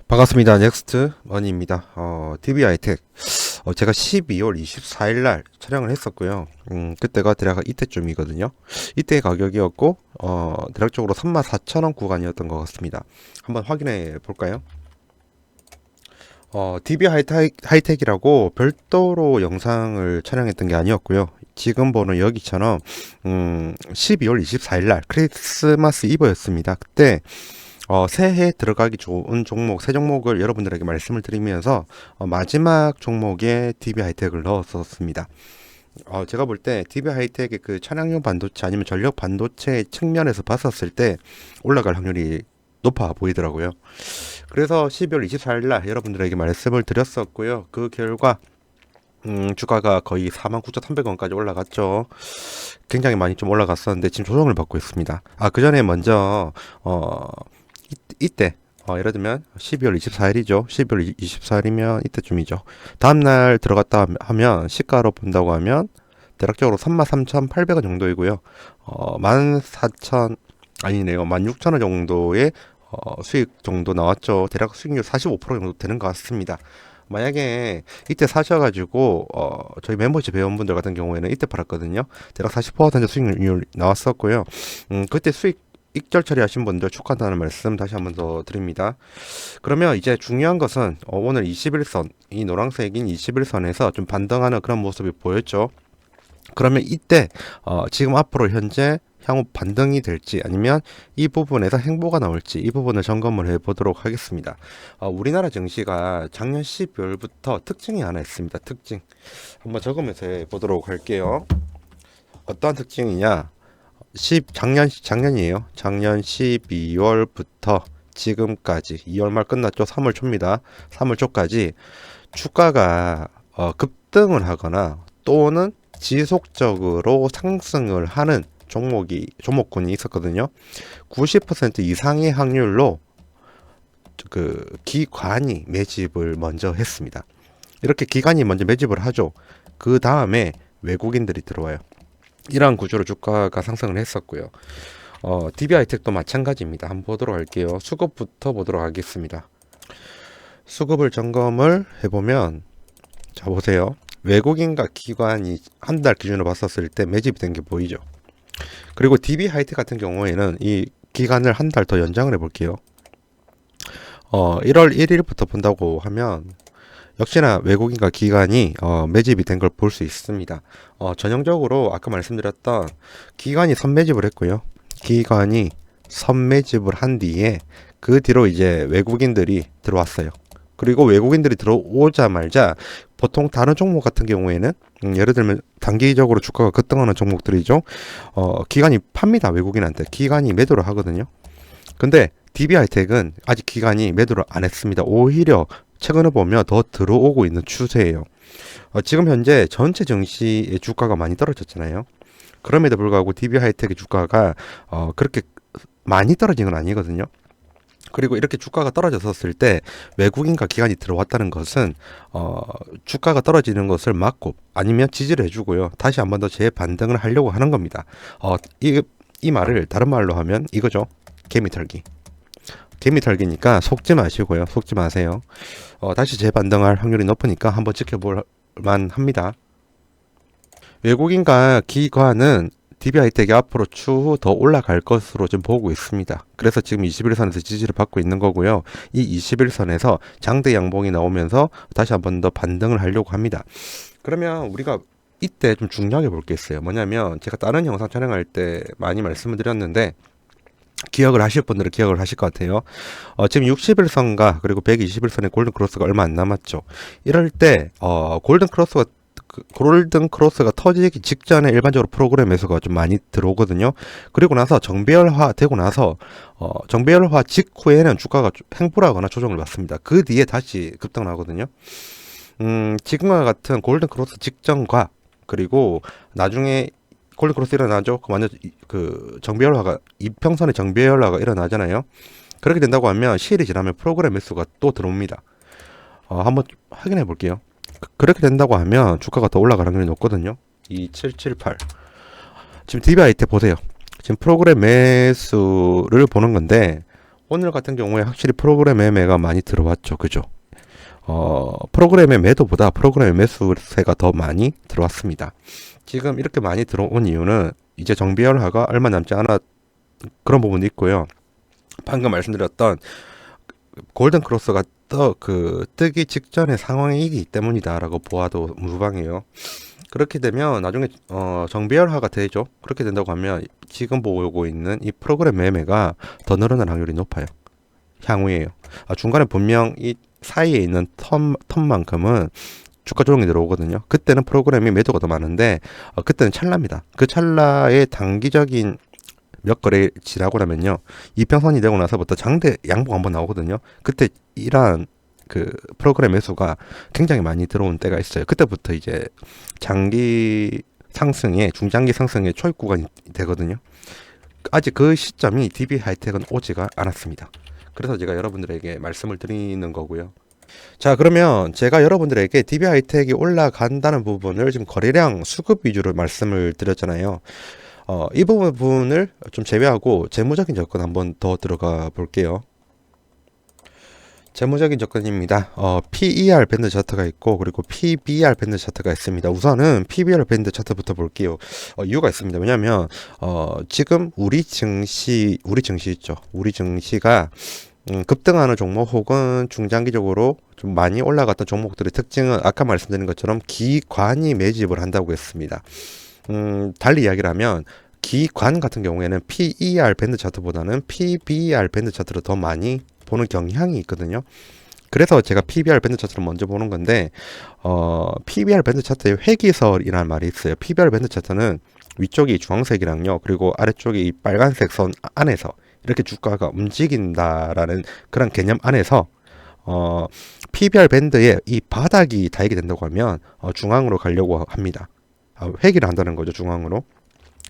반갑습니다. 넥스트 머니입니다. DB 하이텍. 제가 12월 24일 날 촬영을 했었고요. 그때가 대략 이때쯤이거든요. 이때 가격이었고, 대략적으로 34,000원 구간이었던 것 같습니다. 한번 확인해 볼까요? DB 하이텍이라고 별도로 영상을 촬영했던 게 아니었고요. 지금 보는 여기처럼, 12월 24일 날 크리스마스 이브였습니다. 그때 새해 들어가기 좋은 종목 세 종목을 여러분들에게 말씀을 드리면서 마지막 종목에 DB 하이텍을 넣었었습니다. 제가 볼 때 DB 하이텍의 그 차량용 반도체 아니면 전력 반도체 측면에서 봤었을 때 올라갈 확률이 높아 보이더라고요. 그래서 12월 24일 날 여러분들에게 말씀을 드렸었고요. 그 결과 주가가 거의 49,300원까지 올라갔죠. 굉장히 많이 좀 올라갔었는데 지금 조정을 받고 있습니다. 그 전에 먼저 이때 예를 들면 12월 24일이죠. 12월 24일이면 이때쯤이죠. 다음날 들어갔다 하면 시가로 본다고 하면 대략적으로 33,800원 정도이고요. 14,000 아니네요. 16,000원 정도의 수익 정도 나왔죠. 대략 수익률 45% 정도 되는 것 같습니다. 만약에 이때 사셔가지고 저희 멤버십 회원분들 같은 경우에는 이때 팔았거든요. 대략 40% 수익률 나왔었고요. 그때 수익 익절 처리하신 분들 축하한다는 말씀 다시 한번 더 드립니다. 그러면 이제 중요한 것은 오늘 21선, 이 노란색인 21선에서 좀 반등하는 그런 모습이 보였죠. 그러면 이때 지금 앞으로 현재 향후 반등이 될지 아니면 이 부분에서 행보가 나올지 이 부분을 점검을 해보도록 하겠습니다. 우리나라 증시가 작년 12월부터 특징이 하나 있습니다. 특징 한번 적으면서 해보도록 할게요. 어떠한 특징이냐? 작년이에요. 작년 12월부터 지금까지 2월 말 끝났죠. 3월 초입니다. 3월 초까지 주가가 급등을 하거나 또는 지속적으로 상승을 하는 종목군이 있었거든요. 90% 이상의 확률로 그 기관이 매집을 먼저 했습니다. 이렇게 기관이 먼저 매집을 하죠. 그 다음에 외국인들이 들어와요. 이러한 구조로 주가가 상승을 했었고요. DB 하이텍도 마찬가지입니다. 한번 보도록 할게요. 수급부터 보도록 하겠습니다. 수급을 점검을 해보면 자 보세요. 외국인과 기관이 한 달 기준으로 봤었을 때 매집이 된 게 보이죠. 그리고 DB 하이텍 같은 경우에는 이 기간을 한 달 더 연장을 해볼게요. 1월 1일부터 본다고 하면 역시나 외국인과 기관이 매집이 된 걸 볼 수 있습니다. 전형적으로 아까 말씀드렸던 기관이 선매집을 했고요. 기관이 선매집을 한 뒤에 그 뒤로 이제 외국인들이 들어왔어요. 그리고 외국인들이 들어오자마자 보통 다른 종목 같은 경우에는 예를 들면 단기적으로 주가가 급등하는 종목들이죠. 기관이 팝니다. 외국인한테 기관이 매도를 하거든요. 근데 DB 하이텍은 아직 기관이 매도를 안 했습니다. 오히려 최근에 보면 더 들어오고 있는 추세예요. 지금 현재 전체 증시의 주가가 많이 떨어졌잖아요. 그럼에도 불구하고 DB 하이텍의 주가가 그렇게 많이 떨어진 건 아니거든요. 그리고 이렇게 주가가 떨어졌을 때 외국인과 기관이 들어왔다는 것은 주가가 떨어지는 것을 막고 아니면 지지를 해주고요. 다시 한 번 더 재반등을 하려고 하는 겁니다. 이 말을 다른 말로 하면 이거죠. 개미털기. 개미털기니까 속지 마시고요. 속지 마세요. 다시 재반등할 확률이 높으니까 한번 지켜볼 만합니다. 외국인과 기관은 DB 하이텍이 앞으로 추후 더 올라갈 것으로 좀 보고 있습니다. 그래서 지금 21선에서 지지를 받고 있는 거고요. 이 21선에서 장대 양봉이 나오면서 다시 한번 더 반등을 하려고 합니다. 그러면 우리가 이때 좀 중요하게 볼 게 있어요. 뭐냐면 제가 다른 영상 촬영할 때 많이 말씀을 드렸는데 기억을 하실 분들은 기억을 하실 것 같아요. 지금 60일선과 그리고 120일선의 골든 크로스가 얼마 안 남았죠. 이럴 때 골든 크로스가 터지기 직전에 일반적으로 프로그램 매수가 좀 많이 들어오거든요. 그리고 나서 정배열화 되고 나서 정배열화 직후에는 주가가 횡보하거나 조정을 받습니다. 그 뒤에 다시 급등을 하거든요. 지금과 같은 골든 크로스 직전과 그리고 나중에 골든 크로스 일어나죠. 완전 그 정배열화가 이평선의 정배열화가 일어나잖아요. 그렇게 된다고 하면 시일이 지나면 프로그램 매수가 또 들어옵니다. 한번 확인해 볼게요. 그렇게 된다고 하면 주가가 더 올라갈 확률이 높거든요. 2778. 지금 DB 하이텍 보세요. 지금 프로그램 매수를 보는 건데 오늘 같은 경우에 확실히 프로그램 매매가 많이 들어왔죠. 그죠? 프로그램의 매도보다 프로그램의 매수세가 더 많이 들어왔습니다. 지금 이렇게 많이 들어온 이유는 이제 정비열화가 얼마 남지 않아 그런 부분도 있고요. 방금 말씀드렸던 골든 크로스가 뜨기 직전의 상황이기 때문이다라고 보아도 무방해요. 그렇게 되면 나중에 정비열화가 되죠. 그렇게 된다고 하면 지금 보고 있는 이 프로그램 매매가 더 늘어날 확률이 높아요. 향후에요. 중간에 분명 이 사이에 있는 텀만큼은 주가 조정이 들어오거든요. 그때는 프로그램이 매도가 더 많은데 그때는 찰나입니다. 그 찰나의 단기적인 몇 거래 지나고 나면요, 이평선이 되고 나서부터 장대 양봉 한번 나오거든요. 그때 이러한 그 프로그램 매수가 굉장히 많이 들어온 때가 있어요. 그때부터 이제 장기 상승의 중장기 상승의 초입 구간이 되거든요. 아직 그 시점이 DB 하이텍은 오지가 않았습니다. 그래서 제가 여러분들에게 말씀을 드리는 거고요. 자, 그러면 제가 여러분들에게 DB 하이텍이 올라간다는 부분을 지금 거래량 수급 위주로 말씀을 드렸잖아요. 이 부분을 좀 제외하고 재무적인 접근 한번 더 들어가 볼게요. 재무적인 접근입니다. PER 밴드 차트가 있고 그리고 PBR 밴드 차트가 있습니다. 우선은 PBR 밴드 차트부터 볼게요. 이유가 있습니다. 왜냐하면 지금 우리 증시 있죠. 우리 증시가 급등하는 종목 혹은 중장기적으로 좀 많이 올라갔던 종목들의 특징은 아까 말씀드린 것처럼 기관이 매집을 한다고 했습니다. 달리 이야기를 하면 기관 같은 경우에는 PER 밴드 차트보다는 PBR 밴드 차트를 더 많이 보는 경향이 있거든요. 그래서 제가 PBR 밴드 차트를 먼저 보는 건데 PBR 밴드 차트에 회기설이라는 말이 있어요. PBR 밴드 차트는 위쪽이 주황색이랑요, 그리고 아래쪽이 이 빨간색 선 안에서 이렇게 주가가 움직인다라는 그런 개념 안에서 PBR 밴드의 이 바닥이 닿게 된다고 하면 중앙으로 가려고 합니다. 회기를 한다는 거죠, 중앙으로.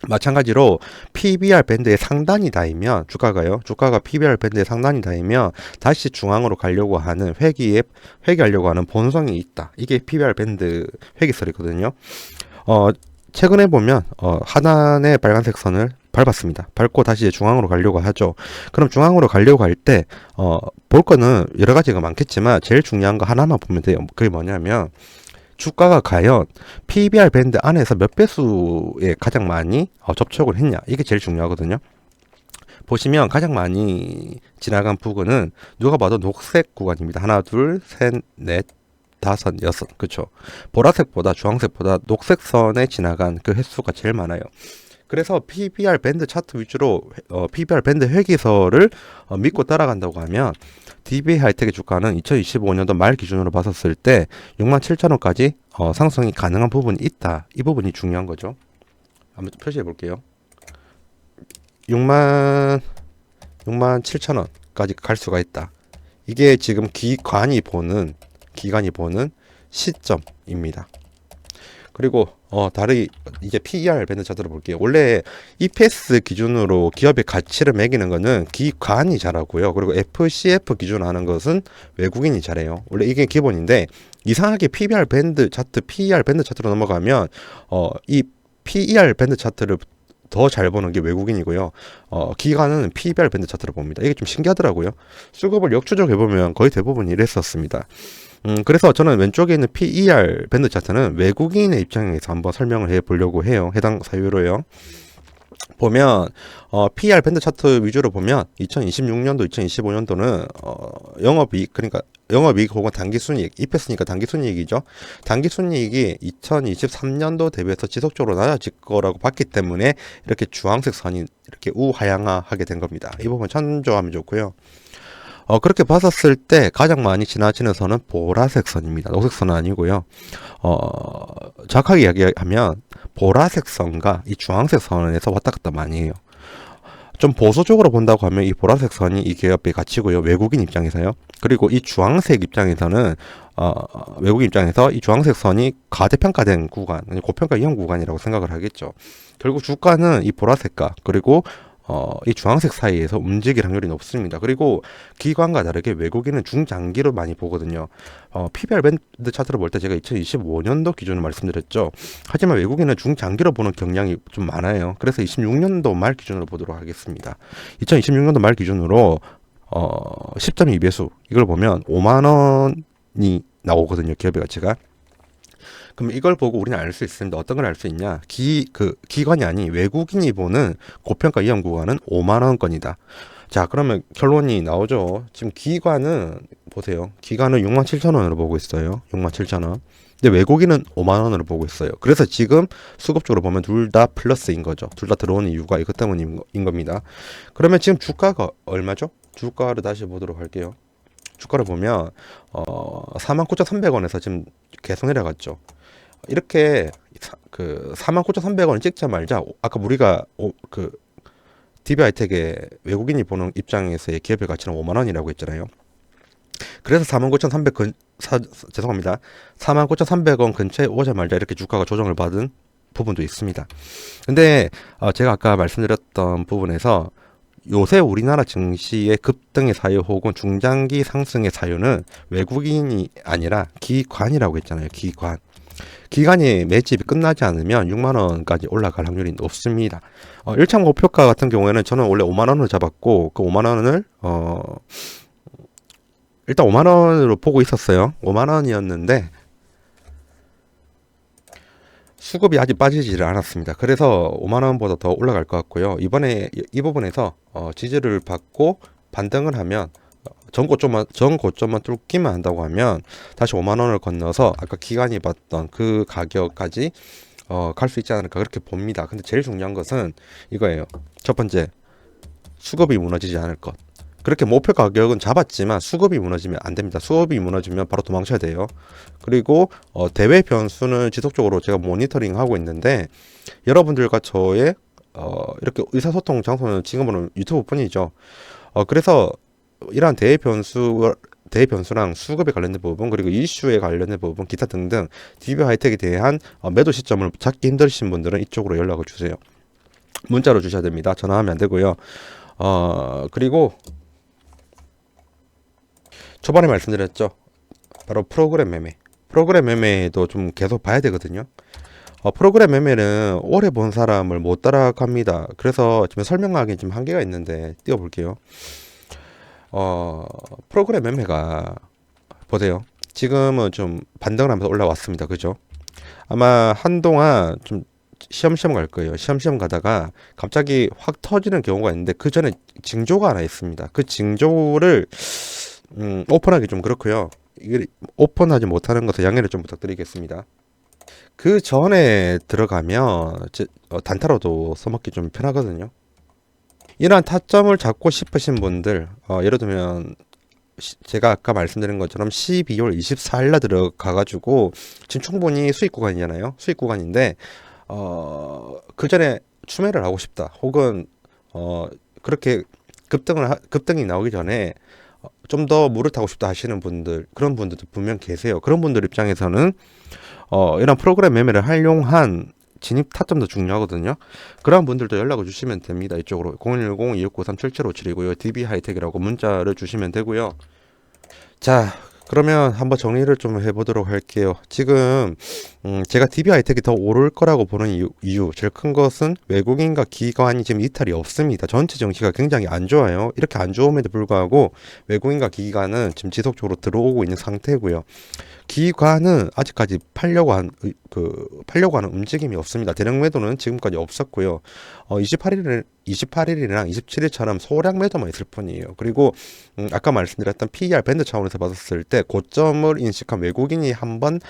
마찬가지로 PBR 밴드의 상단이 닿으면 주가가 PBR 밴드의 상단이 닿으면 다시 중앙으로 가려고 하는 회귀하려고 하는 본성이 있다. 이게 PBR 밴드 회귀설이거든요. 최근에 보면 하단의 빨간색 선을 밟았습니다. 밟고 다시 중앙으로 가려고 하죠. 그럼 중앙으로 가려고 할 때 볼 거는 여러 가지가 많겠지만 제일 중요한 거 하나만 보면 돼요. 그게 뭐냐면 주가가 과연 PBR 밴드 안에서 몇 배수에 가장 많이 접촉을 했냐, 이게 제일 중요하거든요. 보시면 가장 많이 지나간 부근은 누가 봐도 녹색 구간입니다. 하나, 둘, 셋, 넷, 다섯, 여섯. 그쵸? 보라색보다 주황색보다 녹색 선에 지나간 그 횟수가 제일 많아요. 그래서 PBR 밴드 차트 위주로 PBR 밴드 회기설을 믿고 따라간다고 하면 DB 하이텍의 주가는 2025년도 말 기준으로 봤었을 때 67,000원까지 상승이 가능한 부분이 있다. 이 부분이 중요한 거죠. 한번 표시해 볼게요. 67,000원까지 갈 수가 있다. 이게 지금 기관이 보는 시점입니다. 그리고 다른 이제 PER 밴드 차트를 볼게요. 원래 EPS 기준으로 기업의 가치를 매기는 거는 기관이 잘하고요. 그리고 FCF 기준으로 하는 것은 외국인이 잘해요. 원래 이게 기본인데 이상하게 PBR 밴드 차트, PER 밴드 차트로 넘어가면 이 PER 밴드 차트를 더 잘 보는 게 외국인이고요. 기관은 PBR 밴드 차트를 봅니다. 이게 좀 신기하더라고요. 수급을 역추적해보면 거의 대부분 이랬었습니다. 그래서 저는 왼쪽에 있는 PER 밴드 차트는 외국인의 입장에서 한번 설명을 해 보려고 해요. 해당 사유로요. 보면 PER 밴드 차트 위주로 보면 2026년도, 2025년도는 영업이익, 그러니까 영업이익 혹은 단기순이익, EPS니까 단기순이익이죠. 단기순이익이 2023년도 대비해서 지속적으로 낮아질 거라고 봤기 때문에 이렇게 주황색 선이 이렇게 우하향하게 된 겁니다. 이 부분 참조하면 좋고요. 그렇게 봤었을 때 가장 많이 지나치는 선은 보라색 선입니다. 녹색 선은 아니고요. 정확하게 이야기하면 보라색 선과 이 주황색 선에서 왔다 갔다 많이 해요. 좀 보수적으로 본다고 하면 이 보라색 선이 이 기업의 가치고요. 외국인 입장에서요. 그리고 이 주황색 입장에서는 외국인 입장에서 이 주황색 선이 과대평가된 구간, 고평가 이용 구간이라고 생각을 하겠죠. 결국 주가는 이 보라색과 그리고 이 주황색 사이에서 움직일 확률이 높습니다. 그리고 기관과 다르게 외국인은 중장기로 많이 보거든요. PBR 밴드 차트를 볼 때 제가 2025년도 기준으로 말씀드렸죠. 하지만 외국인은 중장기로 보는 경향이 좀 많아요. 그래서 26년도 말 기준으로 보도록 하겠습니다. 2026년도 말 기준으로 10.2배수 이걸 보면 5만 원이 나오거든요. 기업의 가치가. 그럼 이걸 보고 우리는 알 수 있습니다. 어떤 걸 알 수 있냐? 기관이 아닌 외국인이 보는 고평가 위험 구간은 5만 원권이다. 자, 그러면 결론이 나오죠. 지금 기관은 보세요. 기관은 6만 7천 원으로 보고 있어요. 6만 7천 원. 근데 외국인은 5만 원으로 보고 있어요. 그래서 지금 수급적으로 보면 둘 다 플러스인 거죠. 둘 다 들어오는 이유가 이것 때문인 겁니다. 그러면 지금 주가가 얼마죠? 주가를 다시 보도록 할게요. 주가를 보면 49,300원에서 지금 계속 내려갔죠. 이렇게 그 49,300원을 찍자마자 아까 우리가 그 DB하이텍의 외국인이 보는 입장에서의 기업의 가치는 5만 원이라고 했잖아요. 그래서 49,300 죄송합니다. 49,300원 근처에 오자마자 이렇게 주가가 조정을 받은 부분도 있습니다. 근데 제가 아까 말씀드렸던 부분에서 요새 우리나라 증시의 급등의 사유 혹은 중장기 상승의 사유는 외국인이 아니라 기관이라고 했잖아요. 기관이 매집이 끝나지 않으면 6만 원까지 올라갈 확률이 높습니다. 1차 목표가 같은 경우에는 저는 원래 5만 원을 잡았고 그 5만 원을 일단 5만 원으로 보고 있었어요. 5만 원이었는데 수급이 아직 빠지지를 않았습니다. 그래서 5만 원보다 더 올라갈 것 같고요. 이번에 이 부분에서 지지를 받고 반등을 하면 전 고점만 뚫기만 한다고 하면 다시 5만 원을 건너서 아까 기관이 봤던 그 가격까지 갈 수 있지 않을까 그렇게 봅니다. 근데 제일 중요한 것은 이거예요. 첫 번째, 수급이 무너지지 않을 것. 그렇게 목표 가격은 잡았지만 수급이 무너지면 안 됩니다. 수급이 무너지면 바로 도망쳐야 돼요. 그리고 대외 변수는 지속적으로 제가 모니터링 하고 있는데 여러분들과 저의 이렇게 의사소통 장소는 지금은 유튜브뿐이죠. 그래서 이러한 대외 변수랑 수급에 관련된 부분 그리고 이슈에 관련된 부분 기타 등등 DB하이텍에 대한 매도 시점을 찾기 힘드신 분들은 이쪽으로 연락을 주세요. 문자로 주셔야 됩니다. 전화하면 안 되고요. 그리고 초반에 말씀드렸죠. 바로 프로그램 매매도 좀 계속 봐야 되거든요. 프로그램 매매는 오래 본 사람을 못 따라갑니다. 그래서 지금 설명하기 좀 한계가 있는데 띄워볼게요. 프로그램 매매가 보세요. 지금은 좀 반등을 하면서 올라왔습니다. 그죠? 아마 한동안 좀 시험시험 갈 거예요. 시험시험 가다가 갑자기 확 터지는 경우가 있는데 그 전에 징조가 하나 있습니다. 그 징조를 오픈하기 좀 그렇고요. 이게 오픈하지 못하는 것을 양해를 좀 부탁드리겠습니다. 그 전에 들어가면 단타로도 써먹기 좀 편하거든요. 이러한 타점을 잡고 싶으신 분들 예를 들면 제가 아까 말씀드린 것처럼 12월 24일 날 들어가가지고 지금 충분히 수익 구간이잖아요. 수익 구간인데 그 전에 추매를 하고 싶다. 혹은 그렇게 급등이 나오기 전에 좀 더 물을 타고 싶다 하시는 분들 그런 분들도 분명 계세요. 그런 분들 입장에서는 이런 프로그램 매매를 활용한 진입 타점도 중요하거든요. 그런 분들도 연락을 주시면 됩니다. 이쪽으로 010-2693-7757이고요. DB하이텍이라고 문자를 주시면 되고요. 자, 그러면 한번 정리를 좀 해보도록 할게요. 지금 제가 DB하이텍이 더 오를 거라고 보는 이유 제일 큰 것은 외국인과 기관이 지금 이탈이 없습니다. 전체 정치가 굉장히 안 좋아요. 이렇게 안 좋음에도 불구하고 외국인과 기관은 지금 지속적으로 들어오고 있는 상태고요. 기관은 아직까지 팔려고 하는 움직임이 없습니다. 대량 매도는 지금까지 없었고요. 28일이랑 27일처럼 소량 매도만 있을 뿐이에요. 그리고 아까 말씀드렸던 PER 밴드 차원에서 봤을 때 고점을 인식한 외국인이 한번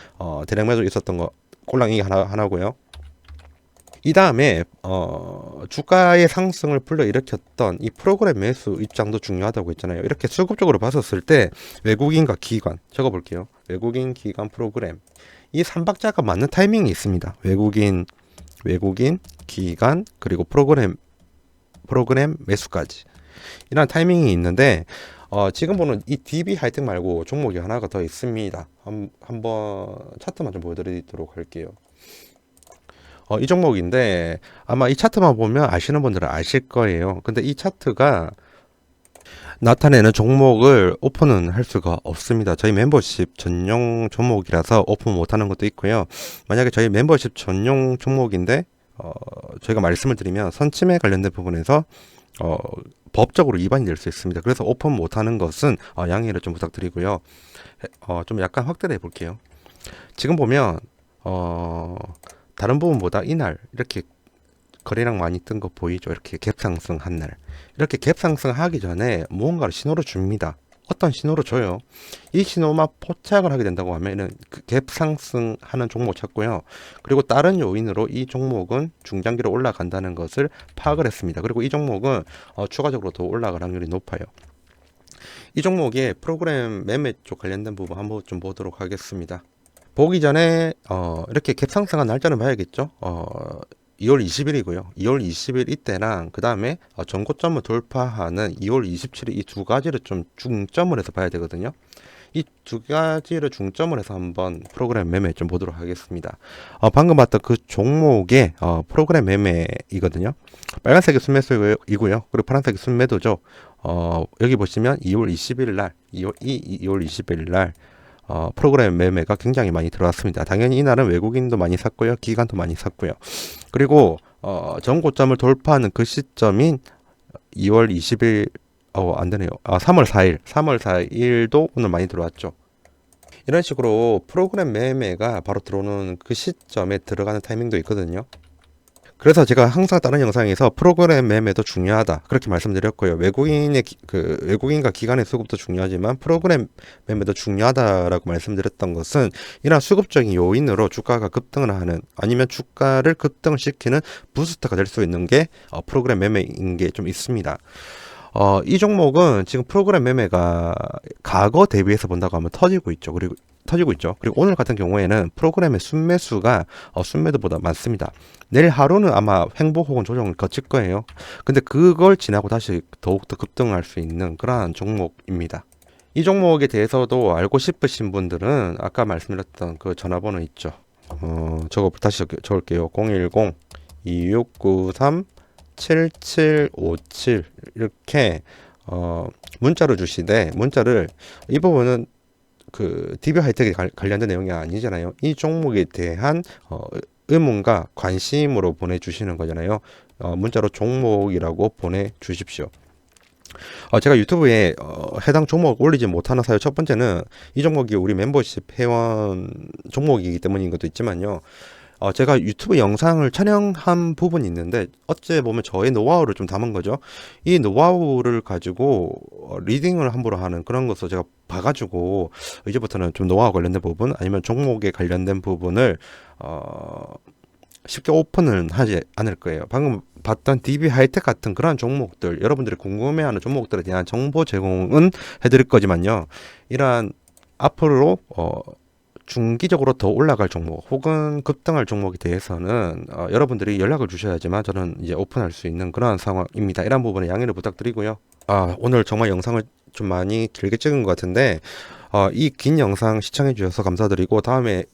대량 매도 있었던 거 꼴랑이 하나고요. 이 다음에 주가의 상승을 불러일으켰던 이 프로그램 매수 입장도 중요하다고 했잖아요. 이렇게 수급적으로 봤었을 때 외국인과 기관 적어볼게요. 외국인, 기관, 프로그램 이 3박자가 맞는 타이밍이 있습니다. 외국인, 기관 그리고 프로그램 매수까지 이런 타이밍이 있는데 지금 보는 이 DB하이텍 말고 종목이 하나가 더 있습니다. 한번 차트만 좀 보여드리도록 할게요. 이 종목인데 아마 이 차트만 보면 아시는 분들은 아실 거예요. 근데 이 차트가 나타내는 종목을 오픈은 할 수가 없습니다. 저희 멤버십 전용 종목이라서 오픈 못하는 것도 있고요. 만약에 저희 멤버십 전용 종목인데 저희가 말씀을 드리면 선침에 관련된 부분에서 어, 법적으로 위반이 될 수 있습니다. 그래서 오픈 못하는 것은 양해를 좀 부탁드리고요. 좀 약간 확대해 볼게요. 지금 보면 다른 부분보다 이날 이렇게 거래량 많이 뜬 거 보이죠? 이렇게 갭 상승한 날. 이렇게 갭 상승하기 전에 무언가를 신호를 줍니다. 어떤 신호를 줘요? 이 신호만 포착을 하게 된다고 하면은 그 갭 상승하는 종목 찾고요. 그리고 다른 요인으로 이 종목은 중장기로 올라간다는 것을 파악을 했습니다. 그리고 이 종목은 추가적으로 더 올라갈 확률이 높아요. 이 종목의 프로그램 매매 쪽 관련된 부분 한번 좀 보도록 하겠습니다. 보기 전에 이렇게 갭 상승한 날짜는 봐야겠죠. 2월 20일이고요. 2월 20일 이때랑 그 다음에 전고점을 돌파하는 2월 27일 이 두 가지를 좀 중점을 해서 봐야 되거든요. 이 두 가지를 중점을 해서 한번 프로그램 매매 좀 보도록 하겠습니다. 방금 봤던 그 종목의 프로그램 매매이거든요. 빨간색이 순매수이고요. 그리고 파란색이 순매도죠. 여기 보시면 2월 20일 날, 2월 20일 날 프로그램 매매가 굉장히 많이 들어왔습니다. 당연히 이날은 외국인도 많이 샀고요. 기관도 많이 샀고요. 그리고 전고점을 돌파하는 그 시점인 2월 20일 안 되네요. 3월 4일. 3월 4일도 오늘 많이 들어왔죠. 이런 식으로 프로그램 매매가 바로 들어오는 그 시점에 들어가는 타이밍도 있거든요. 그래서 제가 항상 다른 영상에서 프로그램 매매도 중요하다 그렇게 말씀드렸고요. 외국인과 기관의 수급도 중요하지만 프로그램 매매도 중요하다라고 말씀드렸던 것은 이러한 수급적인 요인으로 주가가 급등을 하는 아니면 주가를 급등을 시키는 부스터가 될 수 있는 게 프로그램 매매인 게 좀 있습니다. 이 종목은 지금 프로그램 매매가 과거 대비해서 본다고 하면 터지고 있죠. 그리고 오늘 같은 경우에는 프로그램의 순매수가 순매도보다 많습니다. 내일 하루는 아마 횡보 혹은 조정을 거칠 거예요. 근데 그걸 지나고 다시 더욱더 급등할 수 있는 그러한 종목입니다. 이 종목에 대해서도 알고 싶으신 분들은 아까 말씀드렸던 그 전화번호 있죠. 다시 적을게요. 010-2693-7757 이렇게 문자로 주시되 문자를 이 부분은 그 DB 하이텍에 관련된 내용이 아니잖아요. 이 종목에 대한 의문과 관심으로 보내주시는 거잖아요. 문자로 종목이라고 보내주십시오. 제가 유튜브에 해당 종목 올리지 못하는 사유 첫 번째는 이 종목이 우리 멤버십 회원 종목이기 때문인 것도 있지만요. 제가 유튜브 영상을 촬영한 부분이 있는데 어째 보면 저의 노하우를 좀 담은 거죠. 이 노하우를 가지고 리딩을 함부로 하는 그런 것을 제가 봐가지고 이제부터는 좀 노하우 관련된 부분 아니면 종목에 관련된 부분을 쉽게 오픈은 하지 않을 거예요. 방금 봤던 DB 하이텍 같은 그런 종목들 여러분들이 궁금해하는 종목들에 대한 정보 제공은 해드릴 거지만요. 이러한 앞으로 중기적으로 더 올라갈 종목 혹은 급등할 종목에 대해서는 여러분들이 연락을 주셔야지만 저는 이제 오픈할 수 있는 그런 상황입니다. 이런 부분에 양해를 부탁드리고요. 오늘 정말 영상을 좀 많이 길게 찍은 것 같은데 이 긴 영상 시청해 주셔서 감사드리고 다음에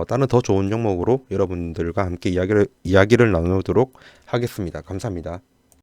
다른 더 좋은 종목으로 여러분들과 함께 이야기를 나누도록 하겠습니다. 감사합니다.